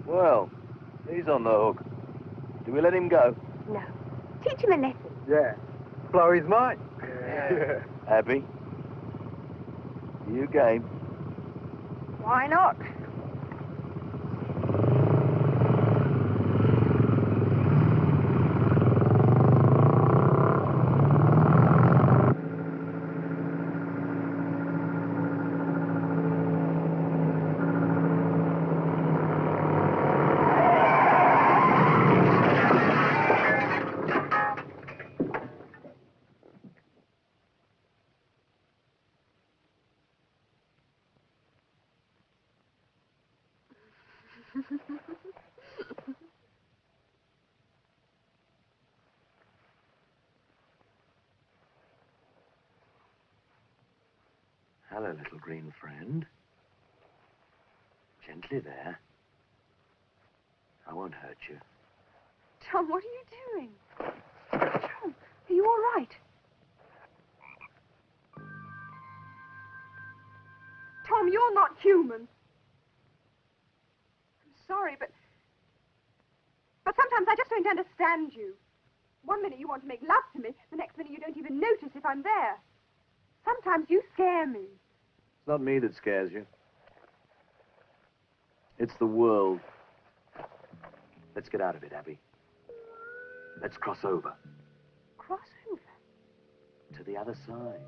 Well, he's on the hook. Do we let him go? No. Teach him a lesson. Yeah. Blow his mind. Yeah. Abby, you game? Why not? Hello, little green friend. Gently there. I won't hurt you. Tom, what are you doing? Tom, are you all right? Tom, you're not human. I'm sorry, but sometimes I just don't understand you. One minute you want to make love to me, the next minute you don't even notice if I'm there. Sometimes you scare me. It's not me that scares you. It's the world. Let's get out of it, Abby. Let's cross over. Cross over? To the other side.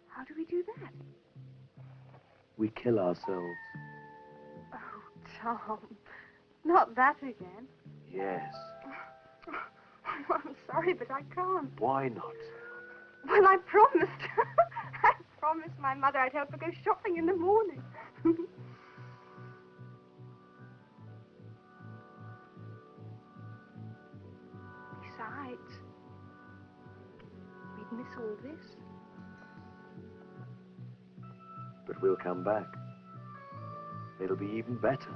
How do we do that? We kill ourselves. Oh, Tom. Not that again. Yes. Oh, I'm sorry, but I can't. Why not? Well, I promised. I promised my mother I'd help her go shopping in the morning. Besides, we'd miss all this. But we'll come back. It'll be even better.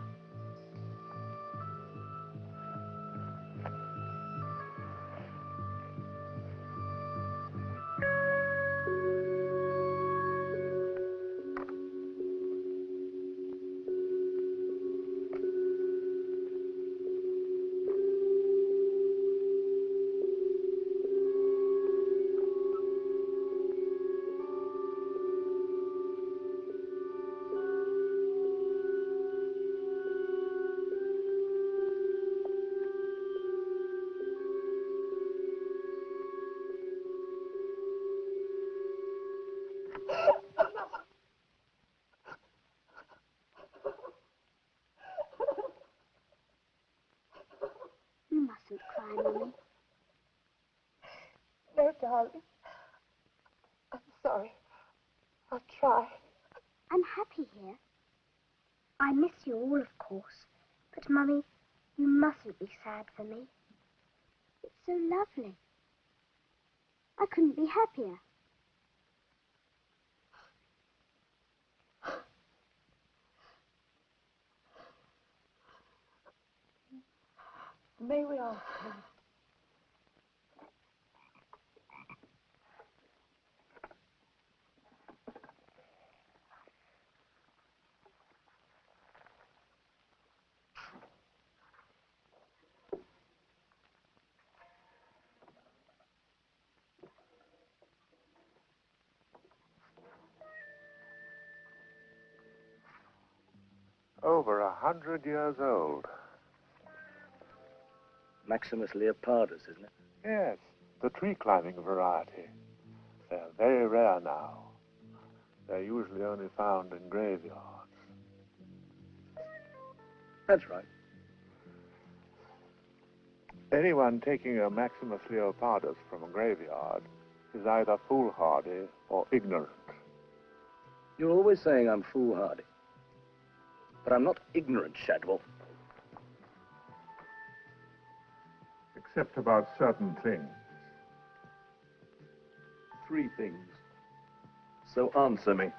You mustn't cry, Mummy. No, darling. sorry. I'll try. I'm happy here. I miss you all, of course. But, Mummy, you mustn't be sad for me. It's so lovely. I couldn't be happier. May we ask him? Over 100 years old. Maximus leopardus, isn't it? Yes, the tree climbing variety. They're very rare now. They're usually only found in graveyards. That's right. Anyone taking a Maximus leopardus from a graveyard is either foolhardy or ignorant. You're always saying I'm foolhardy. But I'm not ignorant, Shadwell. Except about certain things. 3 things. So answer me.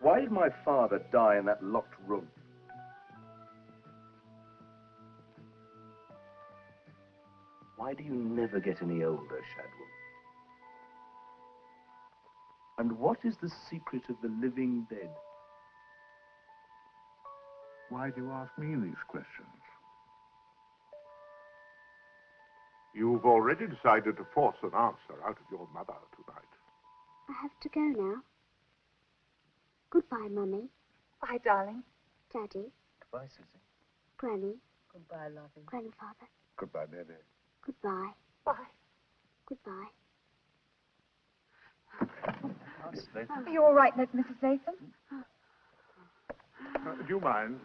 Why did my father die in that locked room? Why do you never get any older, Shadwell? And what is the secret of the living dead? Why do you ask me these questions? You've already decided to force an answer out of your mother tonight. I have to go now. Goodbye, Mummy. Bye, darling. Daddy. Goodbye, Susie. Granny. Goodbye, lovey. Grandfather. Goodbye, baby. Goodbye. Bye. Goodbye. Are you all right, Mrs. Latham? Do you mind?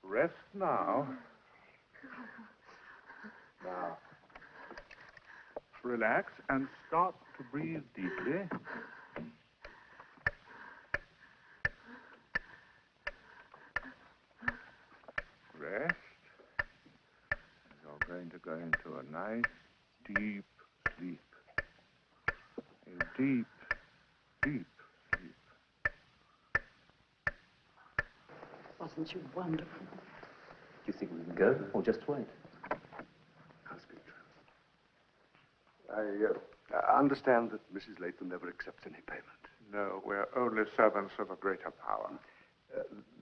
Rest now. Now, relax and start to breathe deeply. Rest. You're going to go into a nice, deep sleep. A deep, deep sleep. Wasn't you wonderful? Do you think we can go, or just wait? I'll speak to him. I understand that Mrs. Latham never accepts any payment. No, we're only servants of a greater power.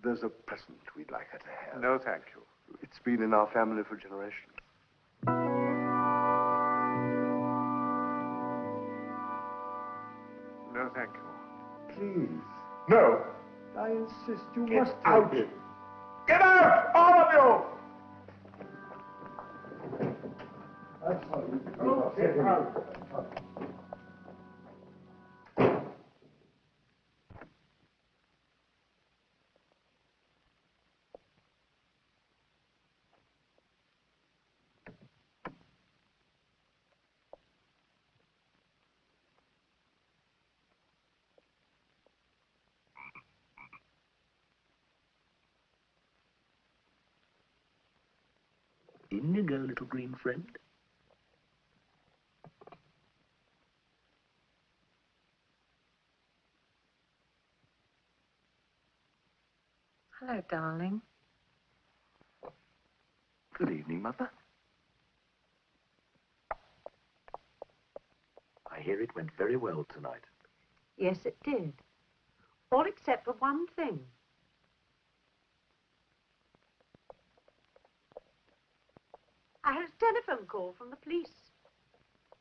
There's a present we'd like her to have. No, thank you. It's been in our family for generations. No, thank you. Please. No! I insist you Get must out! take it. Get out! All of you! I'm sorry. Oh, get out! In you go, little green friend. Hello, darling. Good evening, Mother. I hear it went very well tonight. Yes, it did. All except for one thing. I had a telephone call from the police.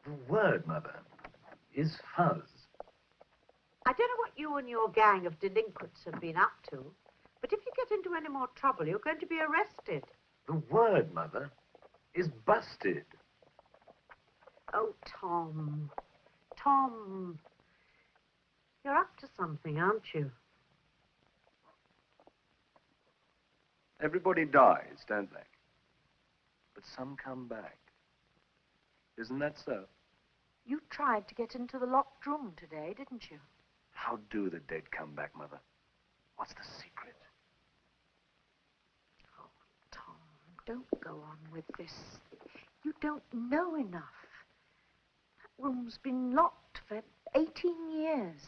The word, Mother, is fuzz. I don't know what you and your gang of delinquents have been up to, but if you get into any more trouble, you're going to be arrested. The word, Mother, is busted. Oh, Tom. Tom. You're up to something, aren't you? Everybody dies, don't they? But some come back. Isn't that so? You tried to get into the locked room today, didn't you? How do the dead come back, Mother? What's the secret? Oh, Tom, don't go on with this. You don't know enough. That room's been locked for 18 years.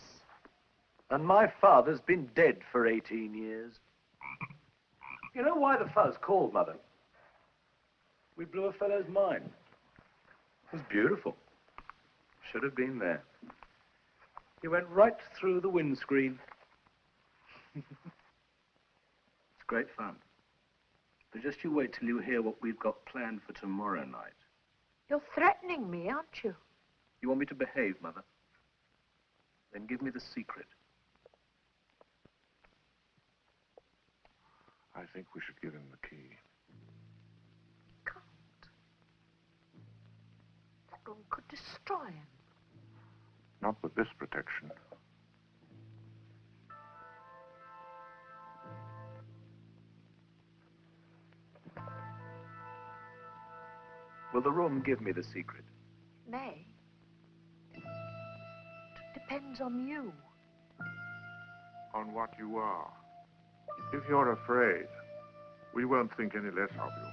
And my father's been dead for 18 years. You know why the fuzz called, Mother? We blew a fellow's mind. It was beautiful. Should have been there. He went right through the windscreen. It's great fun. But just you wait till you hear what we've got planned for tomorrow night. You're threatening me, aren't you? You want me to behave, Mother? Then give me the secret. I think we should give him the key. Can't. That room could destroy him. Not with this protection. Will the room give me the secret? May. It depends on you. On what you are. If you're afraid, we won't think any less of you.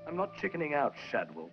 I'm not chickening out, Shadwell.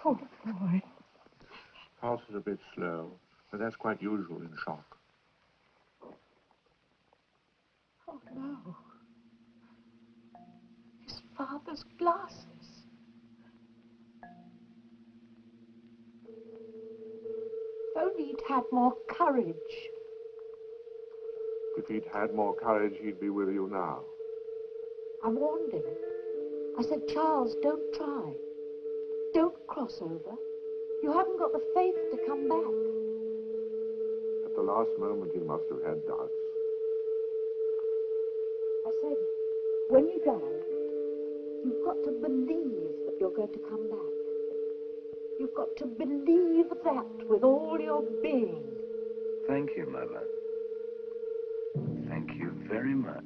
Oh, boy. Pulse is a bit slow, but that's quite usual in shock. Oh, no. His father's glasses. If only he'd had more courage. If he'd had more courage, he'd be with you now. I warned him. I said, Charles, don't try. Don't cross over. You haven't got the faith to come back. At the last moment, he must have had doubts. I said, when you die, you've got to believe that you're going to come back. You've got to believe that with all your being. Thank you, Mother. Thank you very much.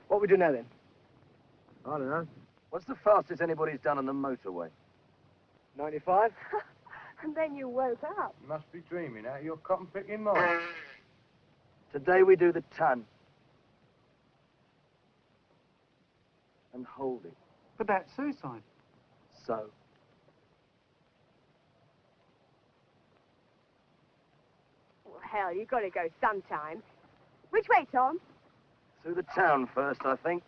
What we do now, then? I don't know. What's the fastest anybody's done on the motorway? 95? And then you woke up. You must be dreaming out of your cotton-picking mind. Today we do the ton. And hold it. But that's suicide. So. Well, hell, you've got to go sometime. Which way, Tom? Through the town first, I think.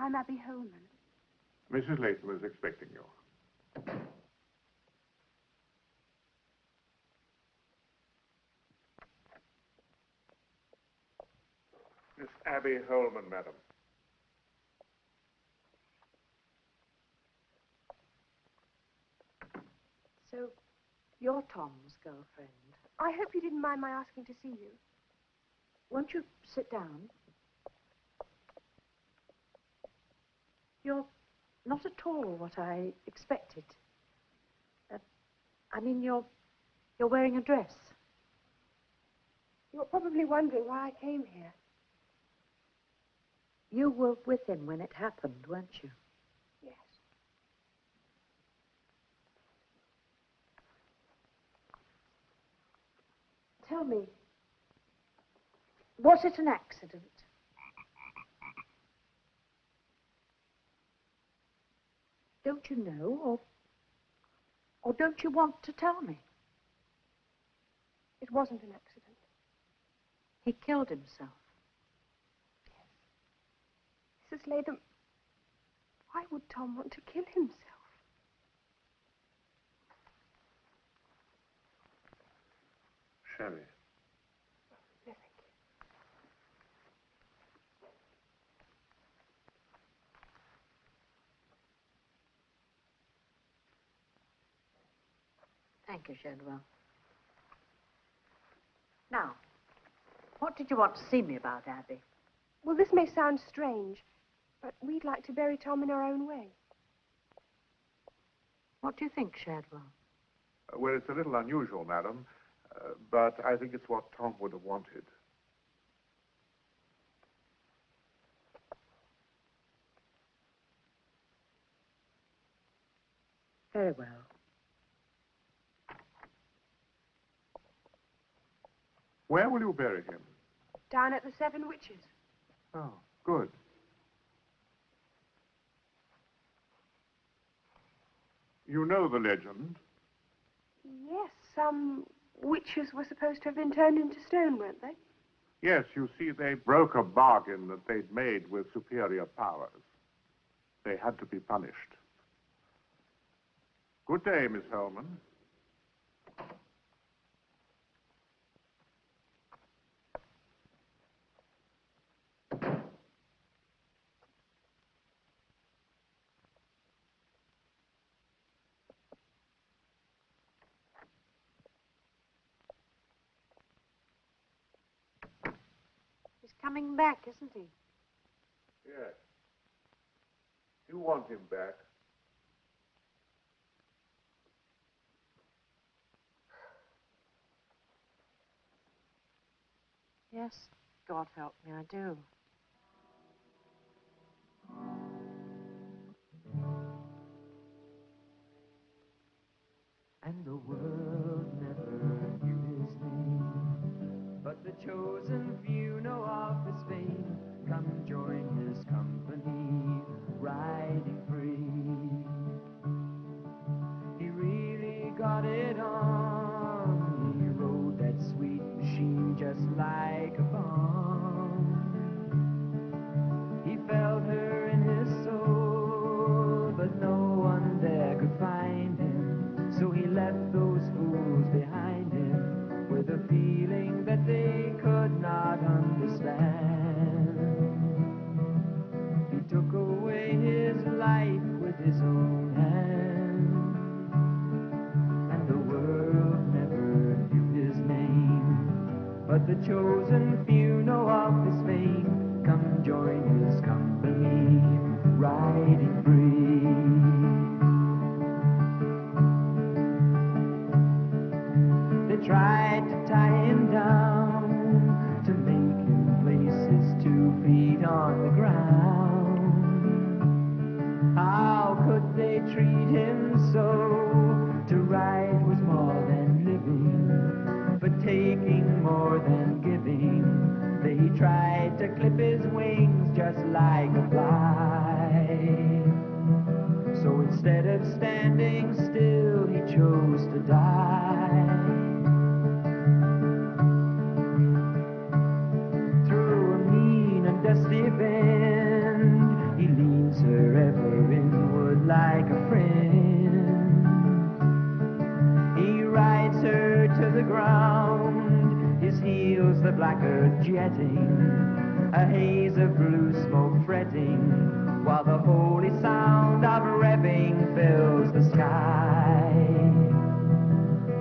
I'm Abby Holman. Mrs. Latham is expecting you. Miss Abby Holman, madam. So, you're Tom's girlfriend. I hope you didn't mind my asking to see you. Won't you sit down? You're not at all what I expected. I mean, you're wearing a dress. You're probably wondering why I came here. You were with him when it happened, weren't you? Yes. Tell me, was it an accident? Don't you know, or don't you want to tell me? It wasn't an accident. He killed himself. Mrs. Latham, why would Tom want to kill himself? Sherry. No, thank you. Thank you, Shadwell. Now, what did you want to see me about, Abby? Well, this may sound strange, but we'd like to bury Tom in our own way. What do you think, Shadwell? Well, it's a little unusual, madam, but I think it's what Tom would have wanted. Very well. Where will you bury him? Down at the Seven Witches. Oh, good. You know the legend? Yes, some witches were supposed to have been turned into stone, weren't they? Yes, you see, they broke a bargain that they'd made with superior powers. They had to be punished. Good day, Miss Holman. He's coming back, isn't he? Yes. You want him back. Yes, God help me, I do. And the world never knew his name, but the chosen few know of his fame. Come join his company, riding free. He really got it on. He rode that sweet machine just like a bomb. He felt her in his soul, but no one there could find him. So he left those fools behind him with a feeling that they could not understand. He took away his life with his own hand, and the world never knew his name, but the chosen few know of his fame. Come join his company, riding free. They tried to tie him down, to make him place his 2 feet on the ground. How could they treat him so? To ride was more than living, but taking more than giving. They tried to clip his wings just like a fly. So instead of standing still, he chose to die. Through a mean and dusty bend, he leaned feels the black earth jetting, a haze of blue smoke fretting, while the holy sound of revving fills the sky.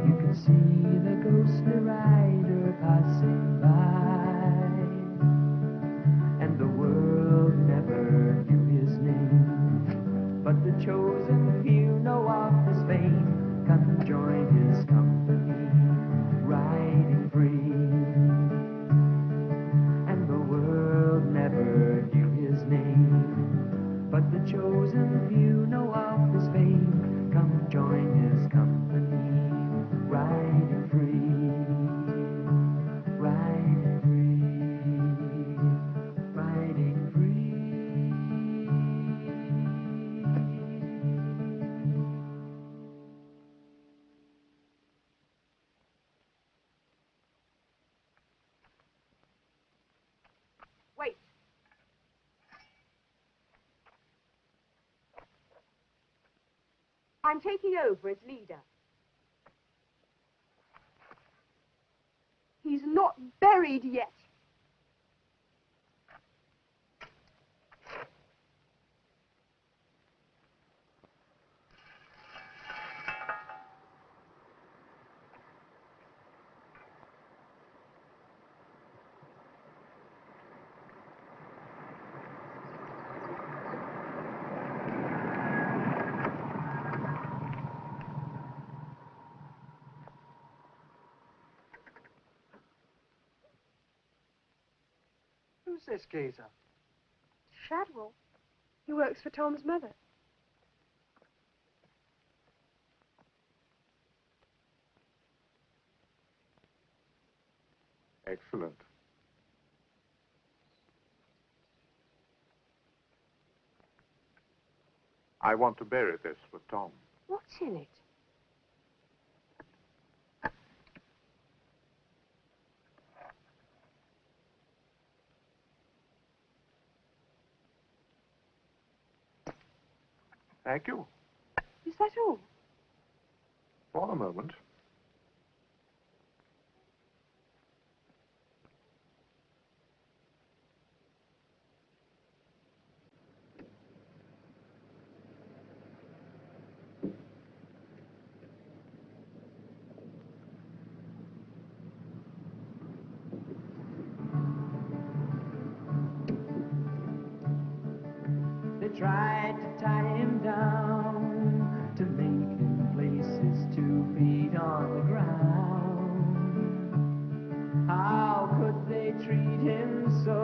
You can see the ghostly rider passing by, and the world never knew his name, but the chosen few know of his fame. Come join his company, riding free, and the world never knew his name, but the chosen few know of his fame. Come join his company, riding free, riding free, riding free. Wait. I'm taking over as leader. He's not buried yet. Who's this geezer? Shadwell. He works for Tom's mother. Excellent. I want to bury this with Tom. What's in it? Thank you. Is that all? For the moment. They tried to tie him down, to make him place his 2 feet on the ground. How could they treat him so?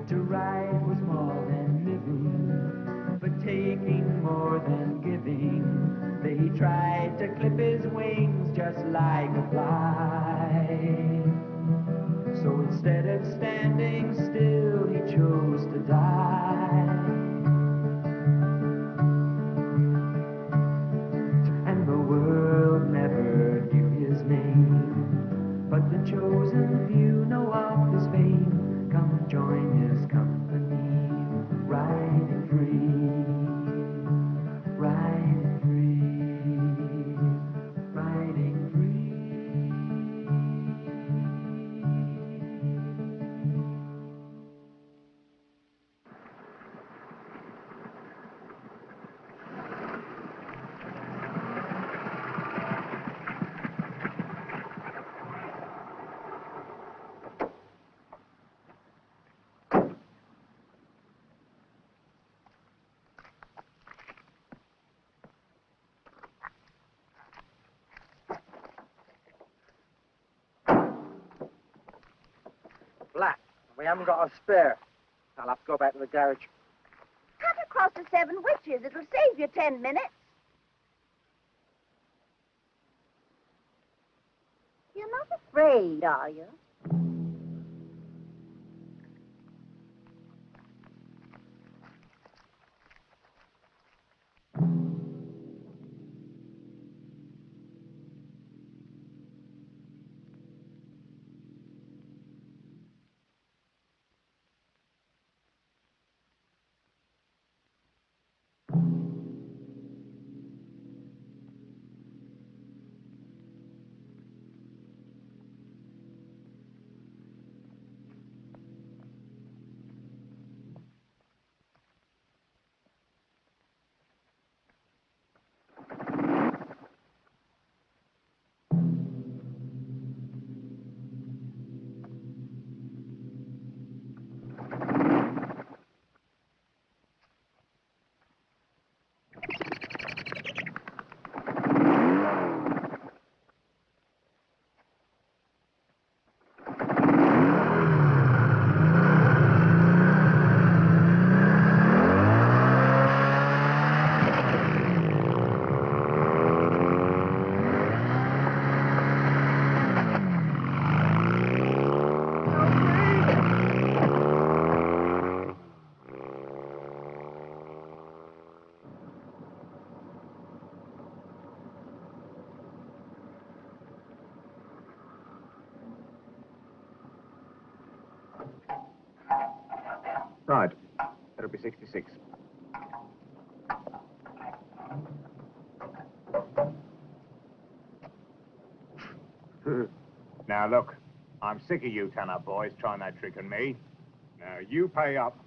To ride was more than living, but taking more than giving. They tried to clip his wings just like a fly. So instead of standing still, he chose to die. And the world never knew his name, but the chosen few know of his fame. Come join his company, riding free, riding free, riding free. Black. We haven't got a spare. I'll have to go back to the garage. Cut across the 7 Witches. It'll save you 10 minutes. You're not afraid, are you? Right. That'll be 66. Now, look. I'm sick of you ton-up boys trying that trick on me. Now, you pay up,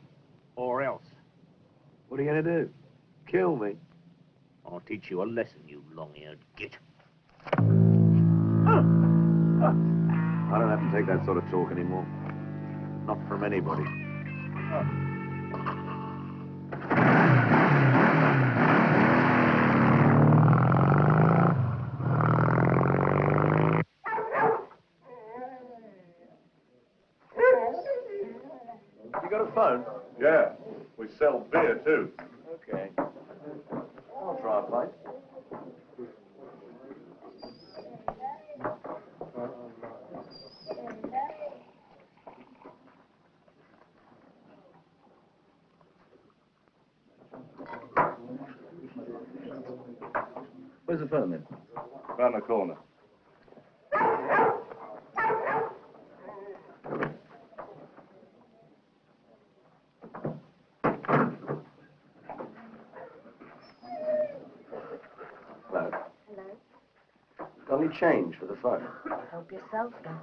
or else. What are you going to do? Kill me? I'll teach you a lesson, you long-eared git. I don't have to take that sort of talk anymore. Not from anybody. You got a phone? Yeah, we sell beer, too. Okay. I'll try a pint. Where's the phone then? Round the corner. Hello. Hello. Got any change for the phone? Help yourself, then.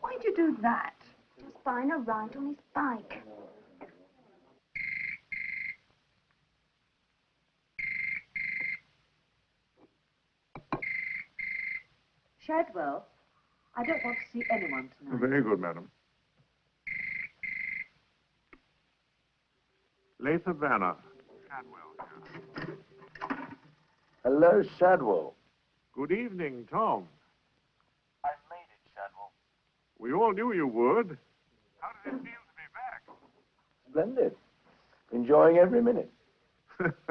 Why'd you do that? Just buying a ride on his bike. Shadwell, I don't want to see anyone tonight. Very good, madam. Latham Vanner. Shadwell here. Hello, Shadwell. Good evening, Tom. I made it, Shadwell. We all knew you would. How did it feel to be back? Splendid. Enjoying every minute. Is my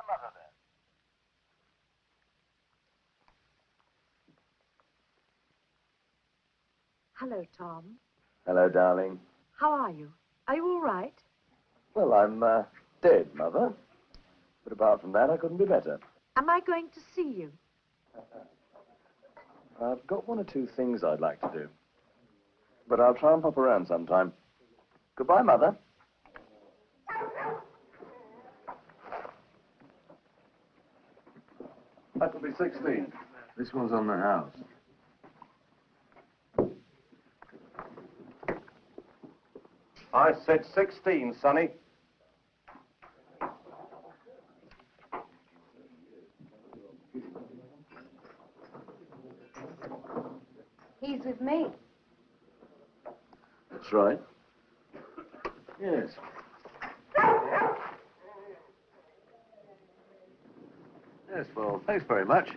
mother there? Hello, Tom. Hello, darling. How are you? Are you all right? Well, I'm dead, Mother. But apart from that, I couldn't be better. Am I going to see you? I've got one or two things I'd like to do. But I'll try and pop around sometime. Goodbye, Mother. That'll be 16. This one's on the house. I said 16, Sonny. He's with me. That's right. Yes. Yes, well, thanks very much.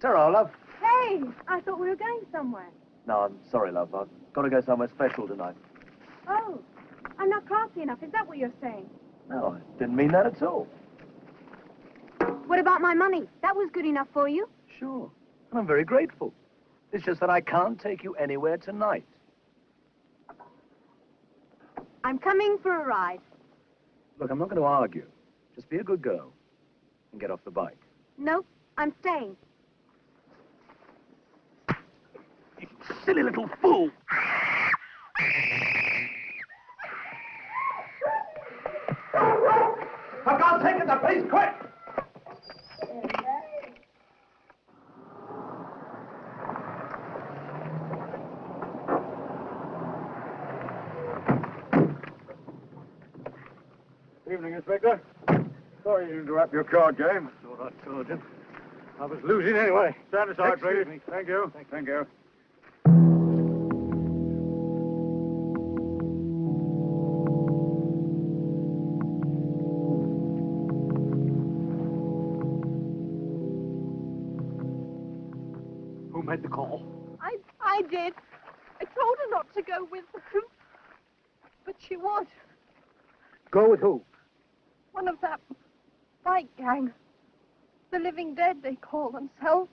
Ta-ra, love. Hey, I thought we were going somewhere. No, I'm sorry, love. I've got to go somewhere special tonight. Oh, I'm not classy enough. Is that what you're saying? No, I didn't mean that at all. What about my money? That was good enough for you. Sure. And I'm very grateful. It's just that I can't take you anywhere tonight. I'm coming for a ride. Look, I'm not going to argue. Just be a good girl and get off the bike. Nope, I'm staying. You silly little fool! For God's sake, the police, quick! Evening, Inspector. Sorry to interrupt your card game. It's all right, Sergeant. I was losing anyway. Stand aside, please. Thank you. Thank you. Who made the call? I did. I told her not to go with them. But she would. Go with who? One of that bike gang. The living dead, they call themselves.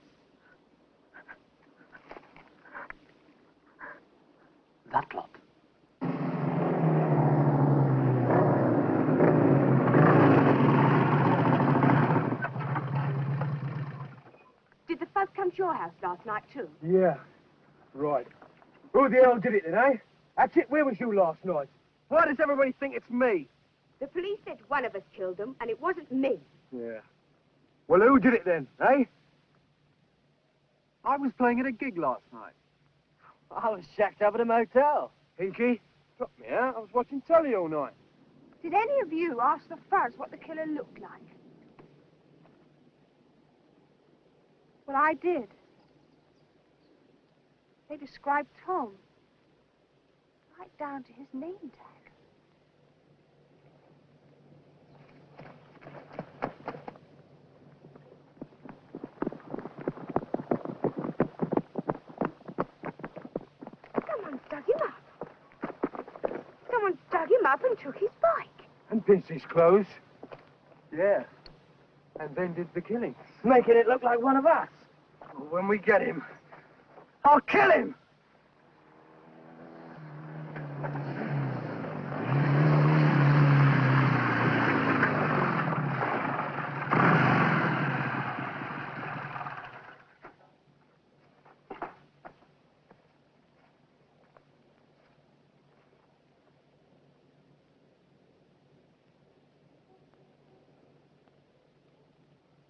That lot. Did the fuzz come your house last night, too? Yeah. Right. Who the hell did it then, eh? That's it. Where was you last night? Why does everybody think it's me? The police said one of us killed them, and it wasn't me. Yeah. Well, who did it then, eh? I was playing at a gig last night. I was shacked up at a motel. Hinky, dropped me out. I was watching telly all night. Did any of you ask the fuzz what the killer looked like? Well, I did. They described Tom. Right down to his name tag. Someone's dug him up. Someone's dug him up and took his bike. And pinched his clothes. Yeah. And then did the killing. Making it look like one of us. Well, when we get him, I'll kill him!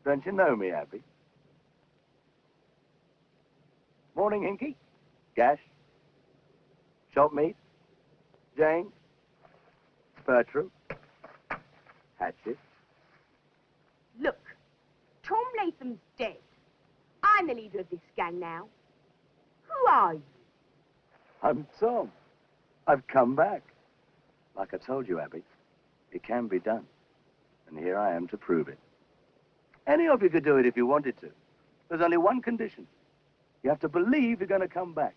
Don't you know me, Abby? Morning, Hinky. Gash. Shop meat. Jane. Bertram. Hatchet. Look, Tom Latham's dead. I'm the leader of this gang now. Who are you? I'm Tom. I've come back. Like I told you, Abby, it can be done. And here I am to prove it. Any of you could do it if you wanted to. There's only one condition. You have to believe you're going to come back.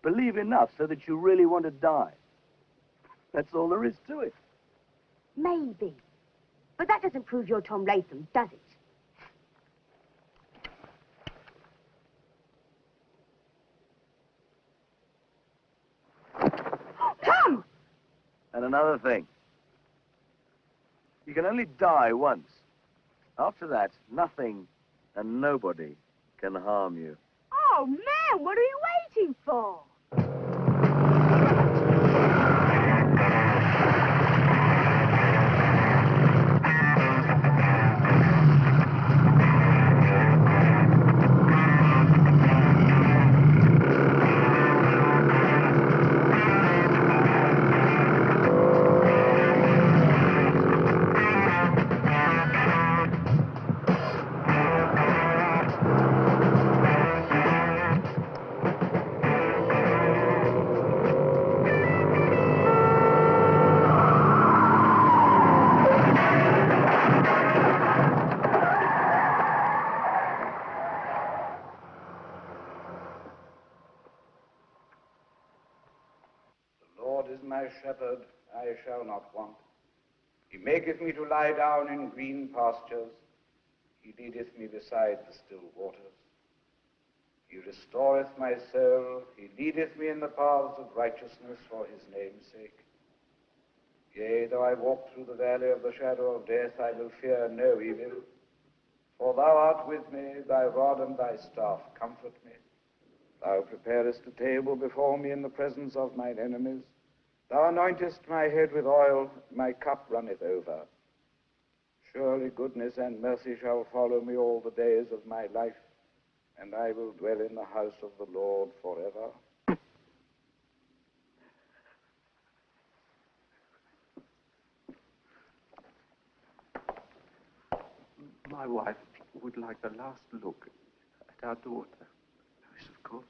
Believe enough so that you really want to die. That's all there is to it. Maybe. But that doesn't prove you're Tom Latham, does it? Tom! And another thing. You can only die once. After that, nothing and nobody can harm you. Oh, man, what are you waiting for? My shepherd, I shall not want. He maketh me to lie down in green pastures. He leadeth me beside the still waters. He restoreth my soul. He leadeth me in the paths of righteousness for his name's sake. Yea, though I walk through the valley of the shadow of death, I will fear no evil. For thou art with me, thy rod and thy staff comfort me. Thou preparest a table before me in the presence of mine enemies. Thou anointest my head with oil, my cup runneth over. Surely goodness and mercy shall follow me all the days of my life, and I will dwell in the house of the Lord forever. My wife would like a last look at our daughter. Yes, of course.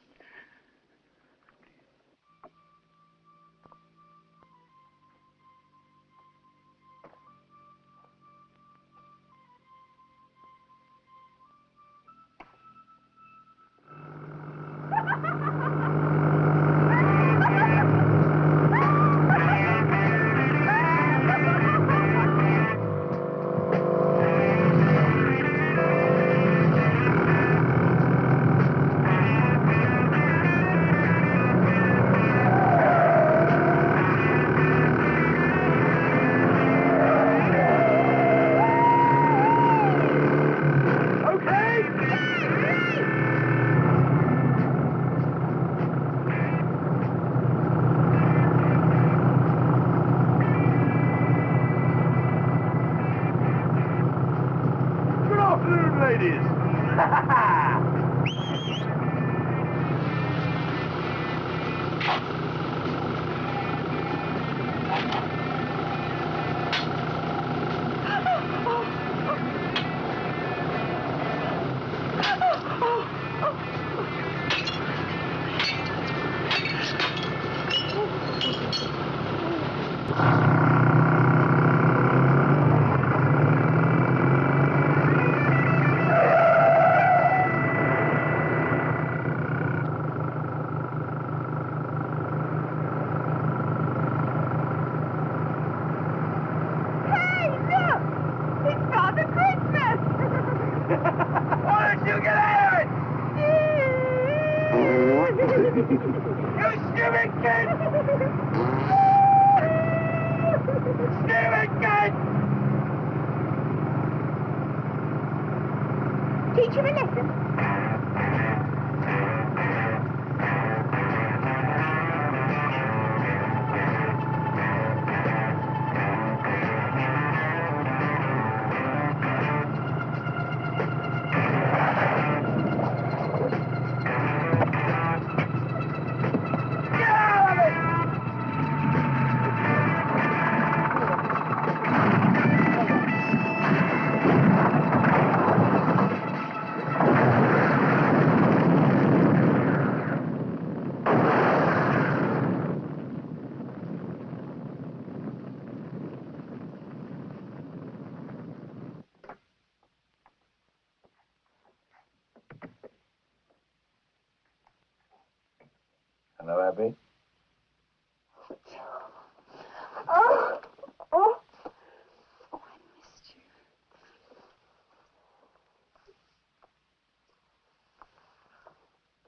it is. Teach him a lesson. Hello, Abby. Oh, I missed you.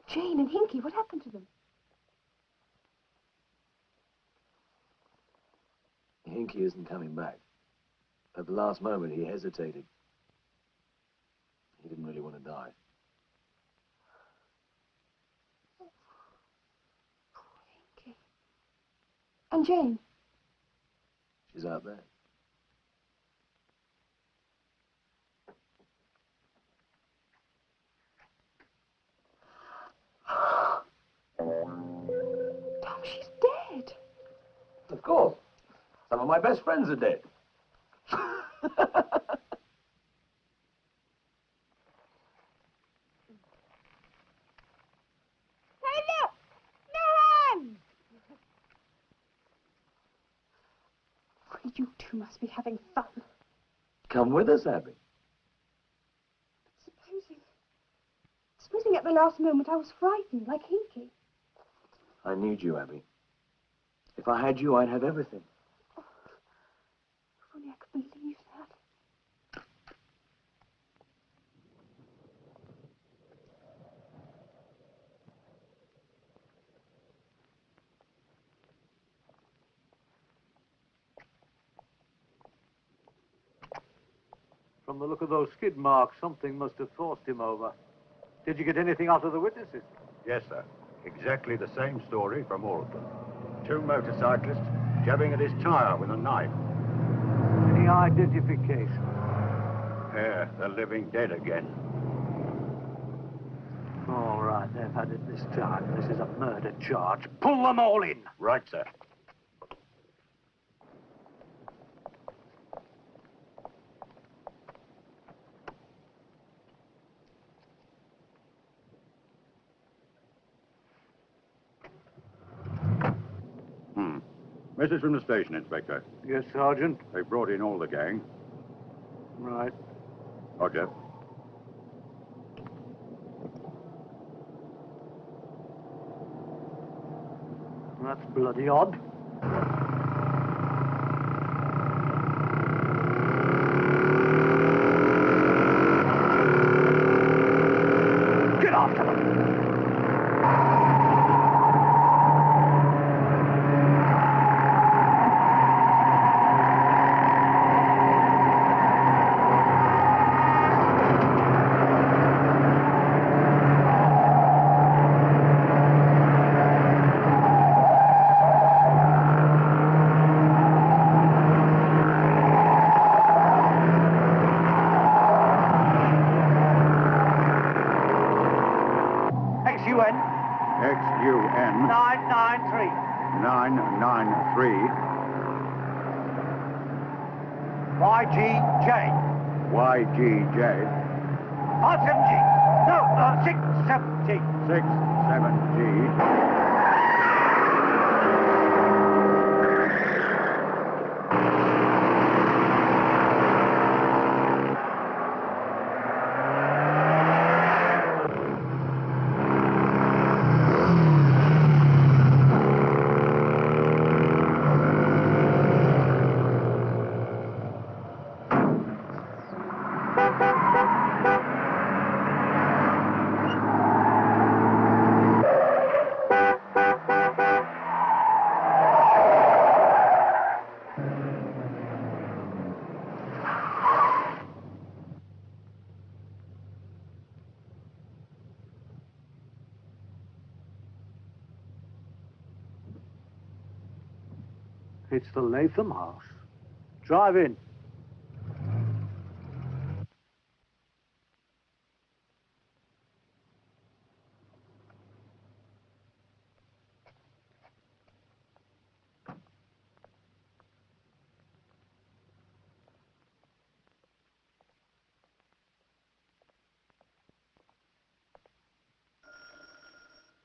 Jane and Hinky, what happened to them? Hinky isn't coming back. At the last moment, he hesitated. He didn't really want to die. And Jane? She's out there. Tom, she's dead. Of course. Some of my best friends are dead. Hey, look! No one! Well, you two must be having fun. Come with us, Abby. Supposing at the last moment I was frightened, like Hinky. I need you, Abby. If I had you, I'd have everything. Oh, if only I could believe that. From the look of those skid marks, something must have forced him over. Did you get anything out of the witnesses? Yes, sir. Exactly the same story from all of them. Two motorcyclists jabbing at his tire with a knife. Any identification? Yeah, they're living dead again. All right, they've had it this time. This is a murder charge. Pull them all in. Right, sir. Message from the station, Inspector. Yes, Sergeant. They brought in all the gang. Right. Roger. That's bloody odd. Get after them! YGJ. YGJ. 5-7G. No, 6-7G. 6-7G. It's the Latham house. Drive in.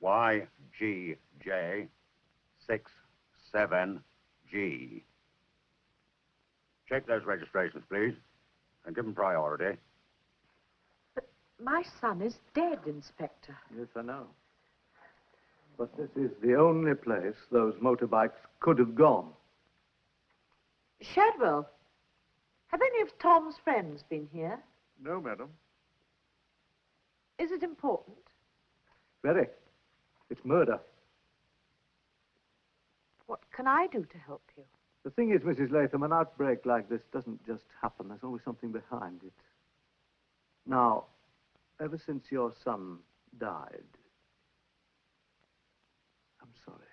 YGJ 67G. Check those registrations, please, and give them priority. But my son is dead, Inspector. Yes, I know. But this is the only place those motorbikes could have gone. Shadwell, have any of Tom's friends been here? No, madam. Is it important? Very. It's murder. What can I do to help you? The thing is, Mrs. Latham, an outbreak like this doesn't just happen. There's always something behind it. Now, ever since your son died... I'm sorry.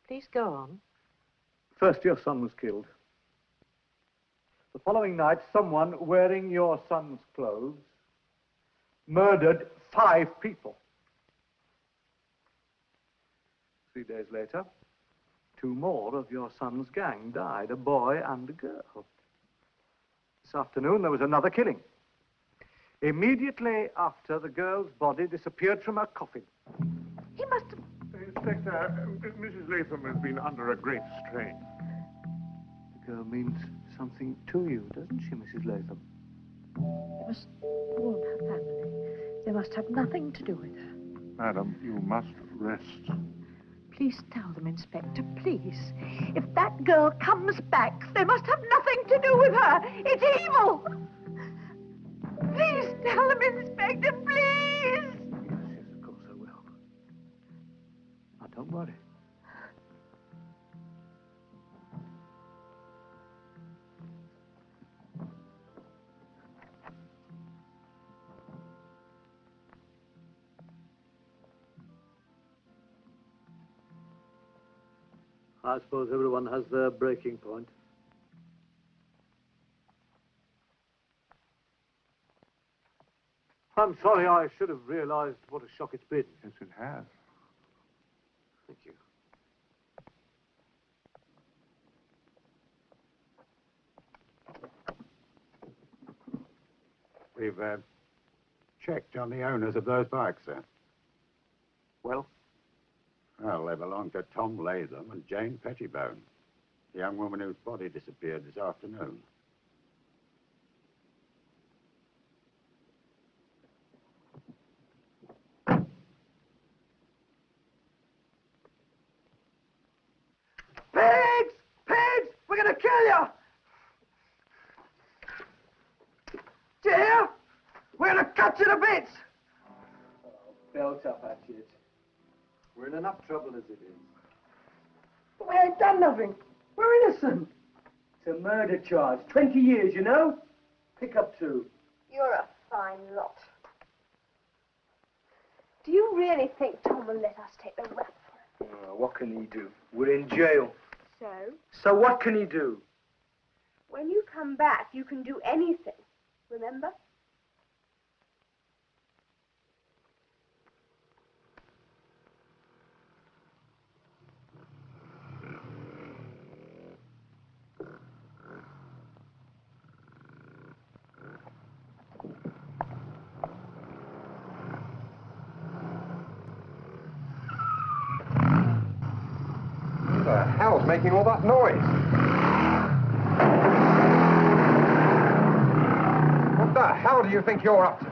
Please go on. First, your son was killed. The following night, someone wearing your son's clothes murdered 5 people. 3 days later, 2 more of your son's gang died, a boy and a girl. This afternoon, there was another killing. Immediately after, the girl's body disappeared from her coffin. He must have... Inspector, Mrs. Latham has been under a great strain. The girl means something to you, doesn't she, Mrs. Latham? They must warn her family. They must have nothing to do with her. Madam, you must rest. Please tell them, Inspector, please. If that girl comes back, they must have nothing to do with her. It's evil. Please tell them, Inspector, please. Yes, of course I will. Now, don't worry. I suppose everyone has their breaking point. I'm sorry, I should have realized what a shock it's been. Yes, it has. Thank you. We've checked on the owners of those bikes, sir. Well? Well, they belong to Tom Latham and Jane Pettibone, the young woman whose body disappeared this afternoon. Pigs! Pigs! We're going to kill you! Do you hear? We're going to cut you to bits! Oh, belt up, Hatchet. We're in enough trouble as it is. But we ain't done nothing. We're innocent. It's a murder charge. 20 years, you know? Pick up 2. You're a fine lot. Do you really think Tom will let us take the rap for it? What can he do? We're in jail. So, So what can he do? when you come back, you can do anything. Remember? hell's making all that noise? What the hell do you think you're up to?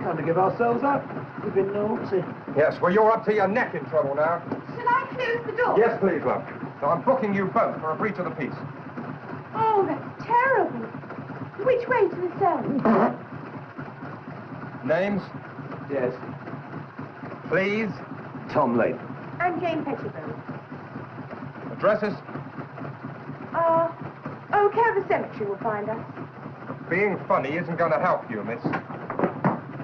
Time to give ourselves up. We've been naughty. Yes, well, you're up to your neck in trouble now. Shall I close the door? Yes, please, love. So I'm booking you both for a breach of the peace. Oh, that's terrible. Which way to the cell? Names? Yes. Please. Tom Lane. I'm Jane Pettibone. Addresses? Care of the cemetery will find us. Being funny isn't going to help you, miss.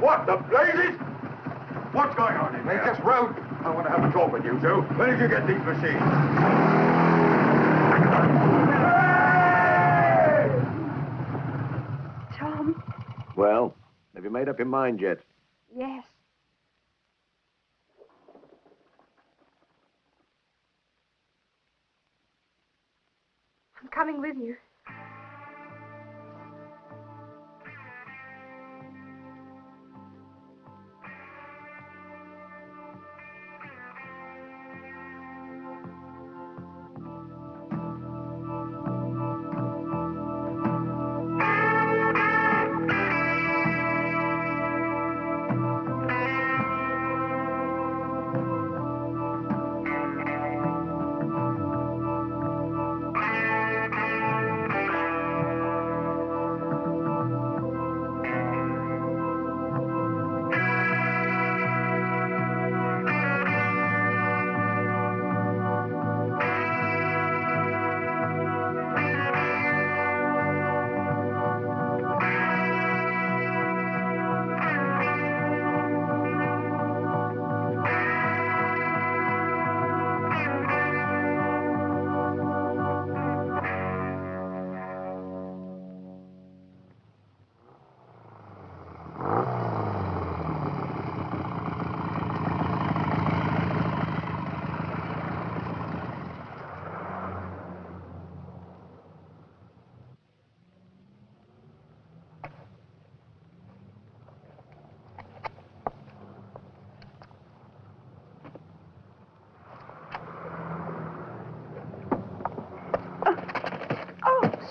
What the blazes? What's going on in They there? just rode. I want to have a talk with you two. Where did you get these machines? Tom? Well, have you made up your mind yet? Yes. I'm coming with you.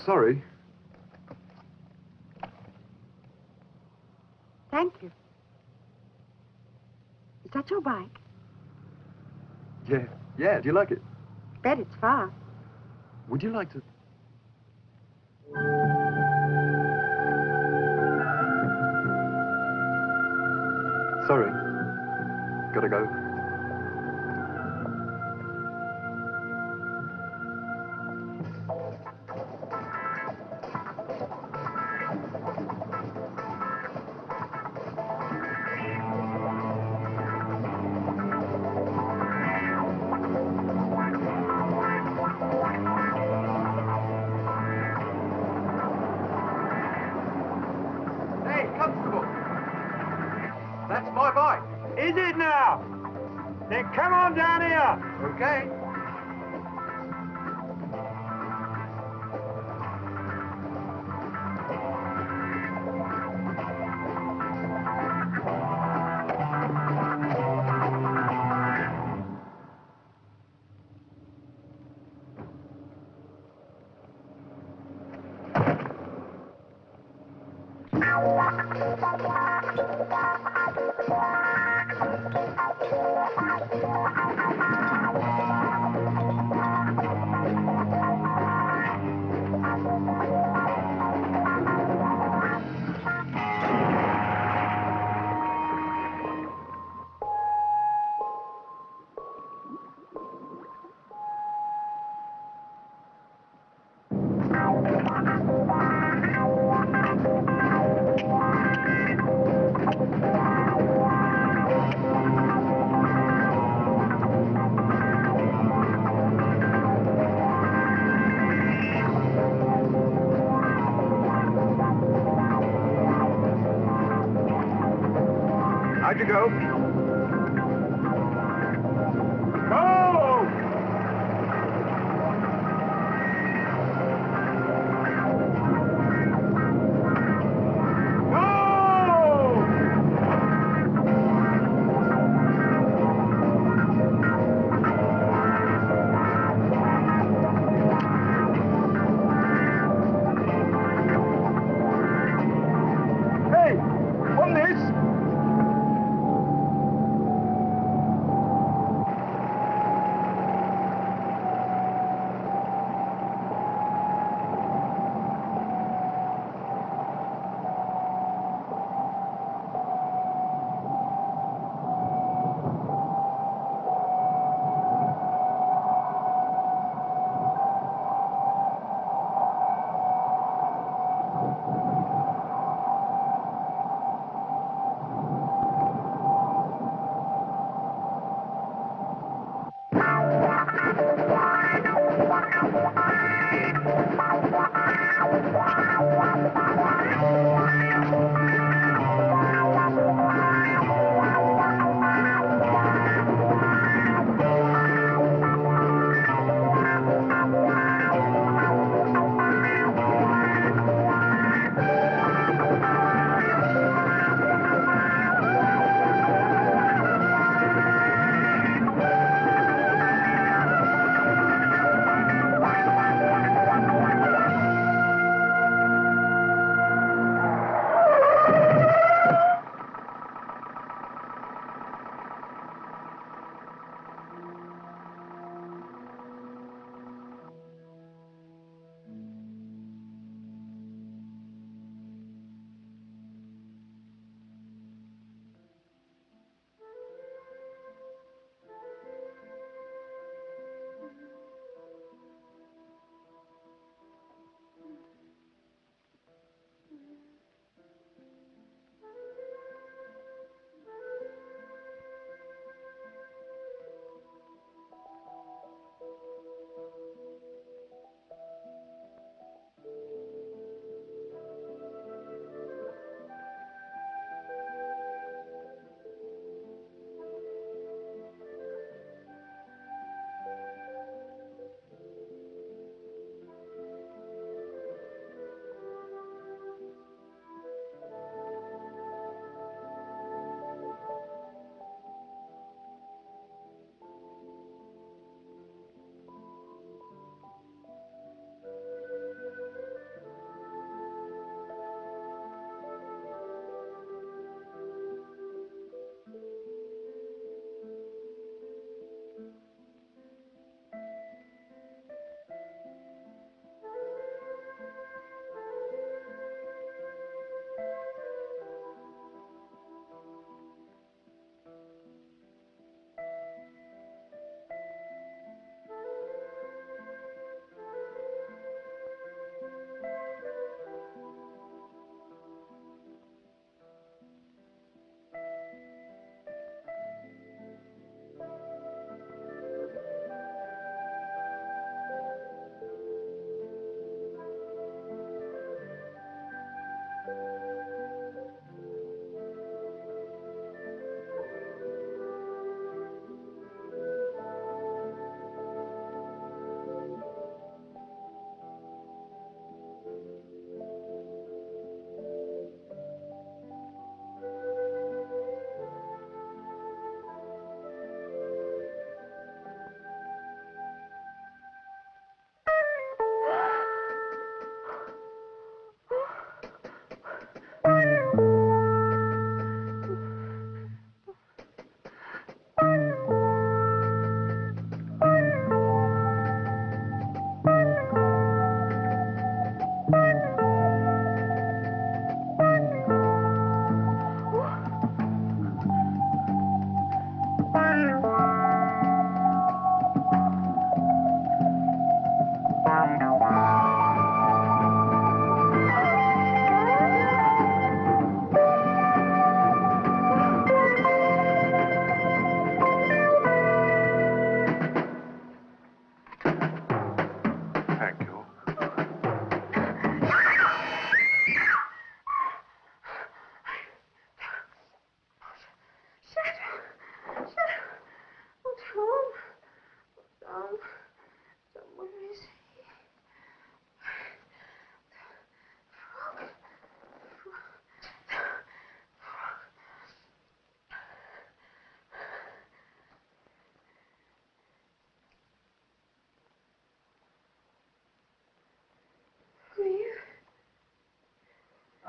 Sorry. Thank you. Is that your bike? Yeah, do you like it? Bet it's fast. Would you like to... Sorry. Gotta go. Hey, Constable! That's my bike. Is it now? Then come on down here. Okay. How'd you go?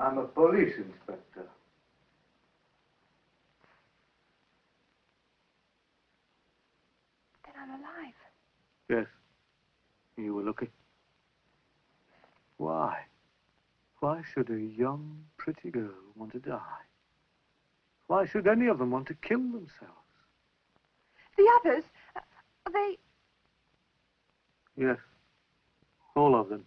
I'm a police inspector. Then I'm alive. Yes. You were lucky. Why? Why should a young, pretty girl want to die? Why should any of them want to kill themselves? The others, are they... Yes. All of them.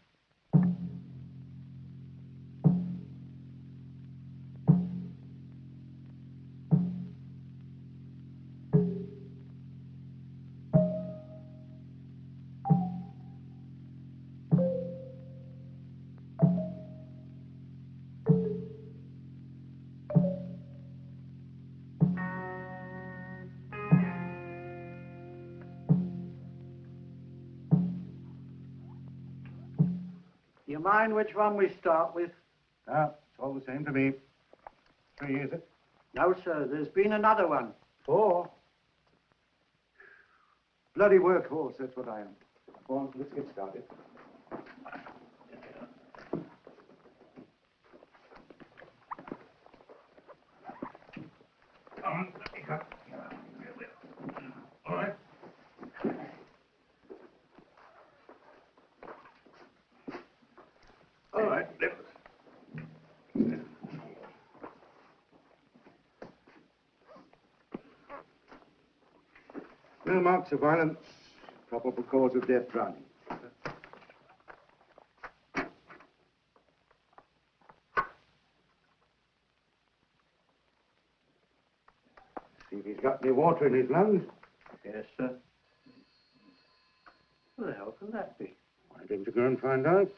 Do you mind which one we start with? No, it's all the same to me. 3, is it? No, sir. There's been another one. 4. Bloody workhorse, that's what I am. Go on, let's get started. Come on, let me go. All right. All right, No marks of violence. Probable cause of death, drowning. See if he's got any water in his lungs. Yes, sir. What the hell can that be? Why don't you go and find out?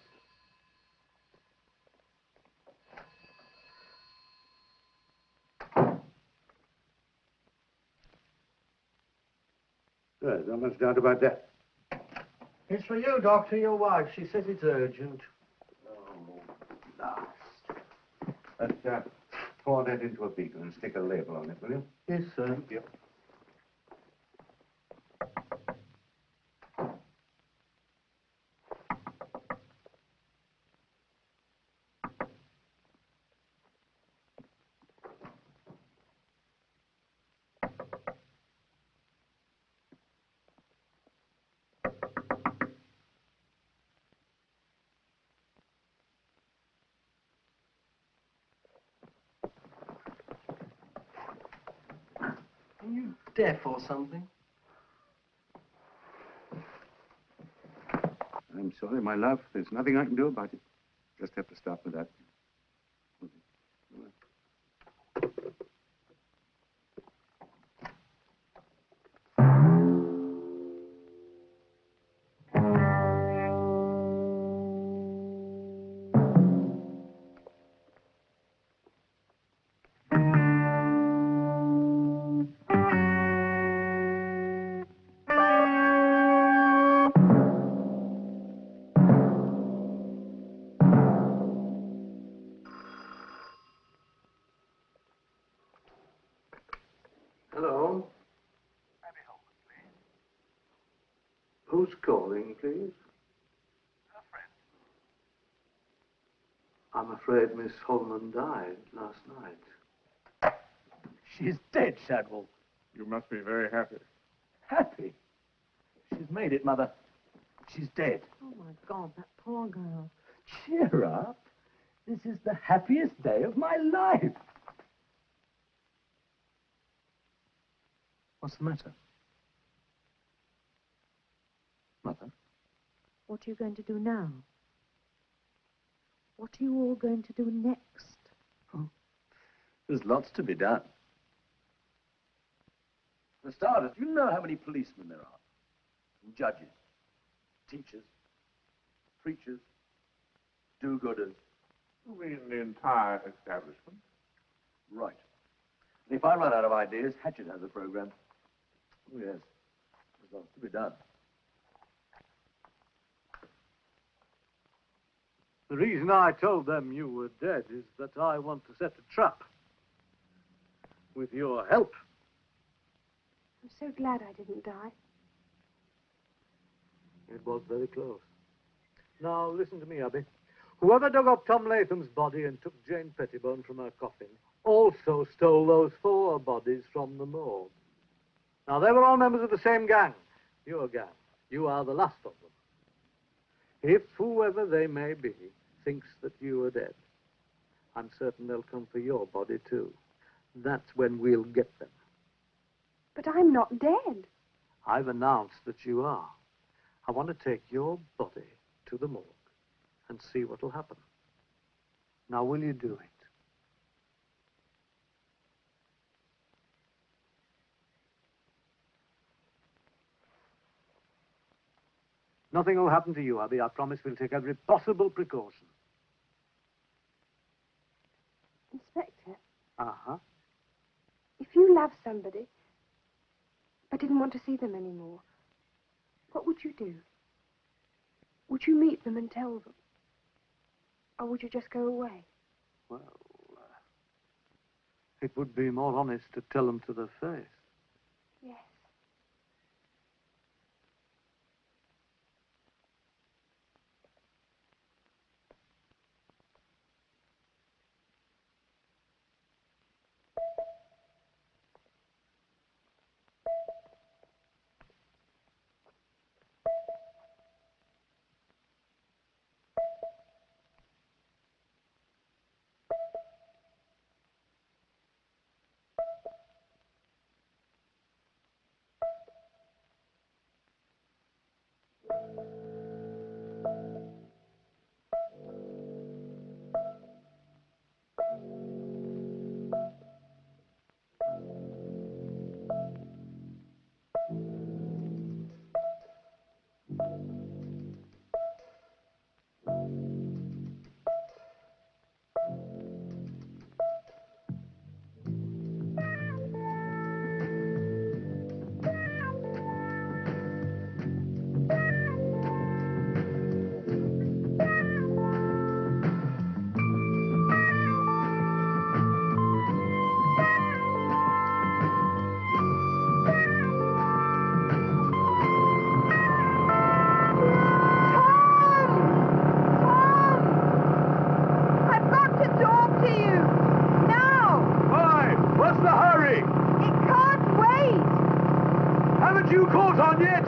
There's not much doubt about that. It's for you, Doctor, your wife. She says it's urgent. Oh, last. Let's pour that into a beaker and stick a label on it, will you? Yes, sir. Thank you. Are you deaf or something? I'm sorry, my love. There's nothing I can do about it. Just have to stop with that. Hello? Who's calling, please? I'm afraid Miss Holman died last night. She's dead, Shadwell. You must be very happy. Happy? She's made it, Mother. She's dead. Oh, my God, that poor girl. Cheer up. This is the happiest day of my life. What's the matter? Mother? What are you going to do now? What are you all going to do next? Oh, there's lots to be done. For starters, do you know how many policemen there are? And judges, teachers, preachers, do-gooders. You mean the entire establishment? Right. And if I run out of ideas, Hatchet has a program. Oh, yes. There's lots to be done. The reason I told them you were dead is that I want to set a trap. With your help. I'm so glad I didn't die. It was very close. Now, listen to me, Abby. Whoever dug up Tom Latham's body and took Jane Pettibone from her coffin also stole those 4 bodies from the morgue. Now, they were all members of the same gang. Your gang. You are the last of them. If whoever they may be thinks that you are dead, I'm certain they'll come for your body, too. That's when we'll get them. But I'm not dead. I've announced that you are. I want to take your body to the morgue and see what will happen. Now, will you do it? Nothing will happen to you, Abby. I promise we'll take every possible precaution. Inspector, Uh-huh. if you love somebody but didn't want to see them anymore, what would you do? Would you meet them and tell them? Or would you just go away? Well, it would be more honest to tell them to their face. Yes. You caught on yet?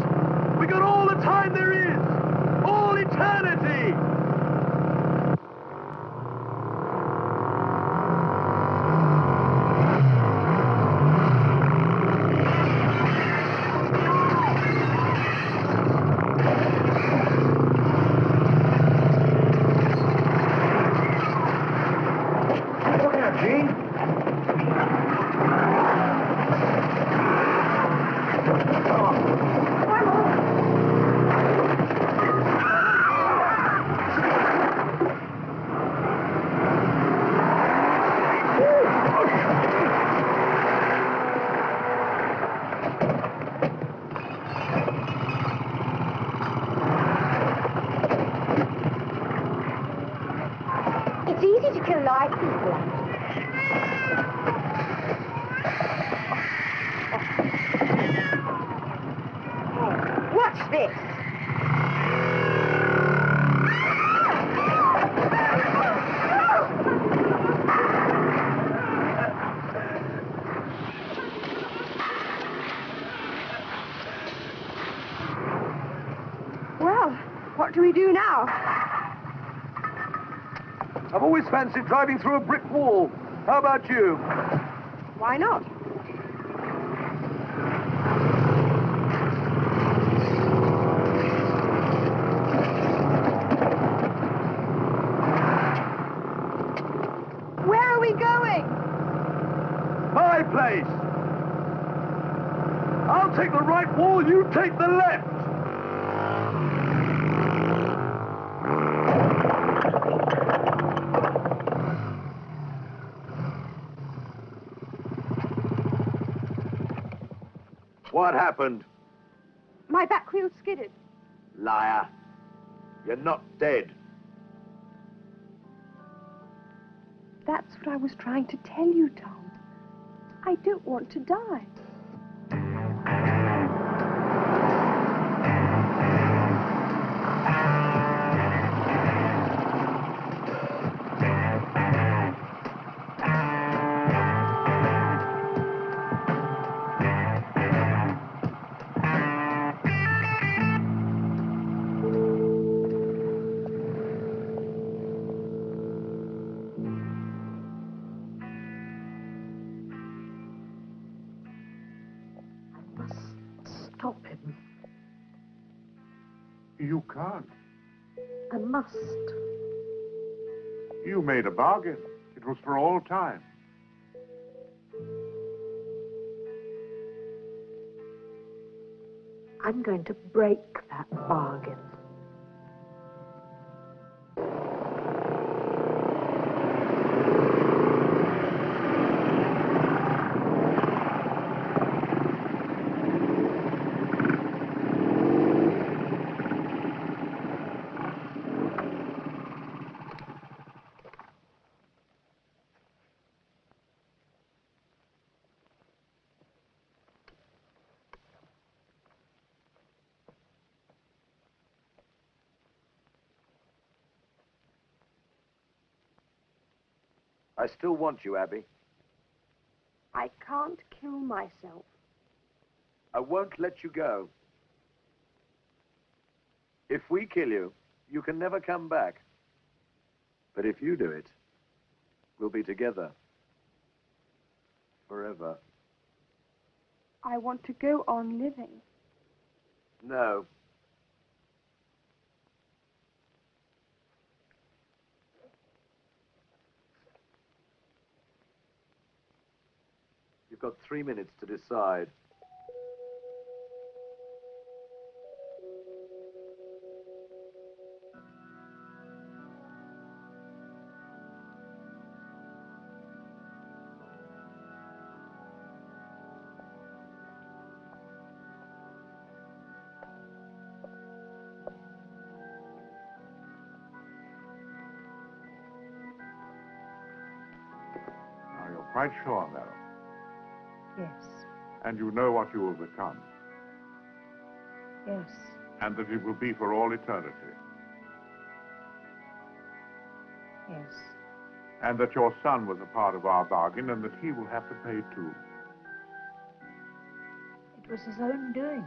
We got all the time there is! All eternity! Look out, Gene! It's easy to kill live people. Watch this. Well, what do we do now? I've always fancied driving through a brick wall. How about you? Why not? Where are we going? My place! I'll take the right wall, you take the left! What happened? My back wheel skidded. Liar. You're not dead. That's what I was trying to tell you, Tom. I don't want to die. Stop him. You can't. I must. You made a bargain. It was for all time. I'm going to break that bargain. I still want you, Abby. I can't kill myself. I won't let you go. If we kill you, you can never come back. But if you do it, we'll be together. Forever. I want to go on living. No. You've got 3 minutes to decide. Now, you're quite sure, though. Yes, And you know what you will become. yes, And that it will be for all eternity. yes. And that your son was a part of our bargain and that he will have to pay too. It was his own doing.